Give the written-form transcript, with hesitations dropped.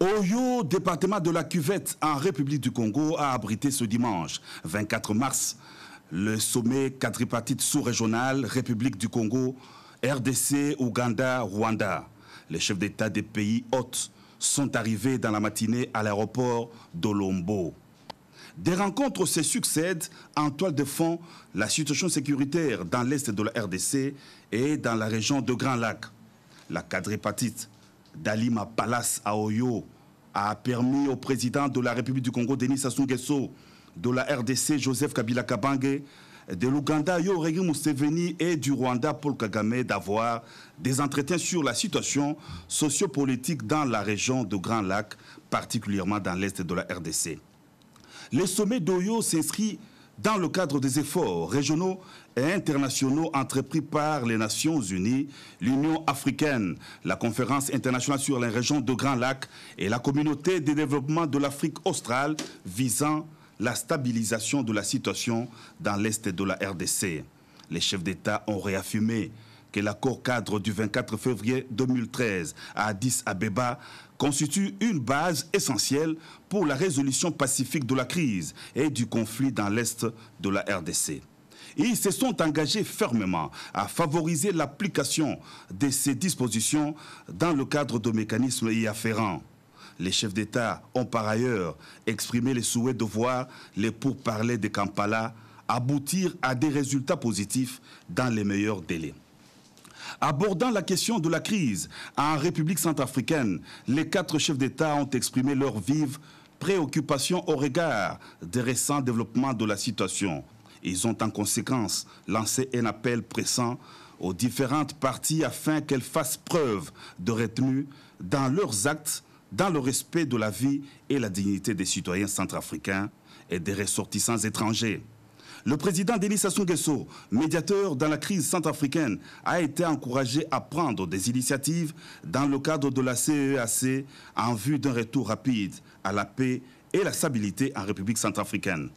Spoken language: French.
Oyo, département de la Cuvette en République du Congo, a abrité ce dimanche 24 mars le sommet quadripartite sous-régional République du Congo, RDC, Ouganda, Rwanda. Les chefs d'État des pays hôtes sont arrivés dans la matinée à l'aéroport d'Olombo. Des rencontres se succèdent en toile de fond la situation sécuritaire dans l'est de la RDC et dans la région de Grand Lac. La quadripartite d'Alima Palace à Oyo a permis au président de la République du Congo, Denis Sassou Nguesso, de la RDC, Joseph Kabila Kabange, de l'Ouganda, Yoweri Museveni et du Rwanda, Paul Kagame, d'avoir des entretiens sur la situation sociopolitique dans la région de Grand Lac, particulièrement dans l'est de la RDC. Le sommet d'Oyo s'inscrit dans le cadre des efforts régionaux et internationaux entrepris par les Nations Unies, l'Union africaine, la Conférence internationale sur les régions de Grand Lac et la Communauté de développement de l'Afrique australe visant la stabilisation de la situation dans l'est de la RDC. Les chefs d'État ont réaffirmé que l'accord cadre du 24 février 2013 à Addis Abeba constitue une base essentielle pour la résolution pacifique de la crise et du conflit dans l'est de la RDC. Ils se sont engagés fermement à favoriser l'application de ces dispositions dans le cadre de mécanismes y afférents. Les chefs d'État ont par ailleurs exprimé le souhait de voir les pourparlers de Kampala aboutir à des résultats positifs dans les meilleurs délais. Abordant la question de la crise en République centrafricaine, les 4 chefs d'État ont exprimé leur vive préoccupation au regard des récents développements de la situation. Ils ont en conséquence lancé un appel pressant aux différentes parties afin qu'elles fassent preuve de retenue dans leurs actes, dans le respect de la vie et la dignité des citoyens centrafricains et des ressortissants étrangers. Le président Denis Sassou Nguesso, médiateur dans la crise centrafricaine, a été encouragé à prendre des initiatives dans le cadre de la CEAC en vue d'un retour rapide à la paix et la stabilité en République centrafricaine.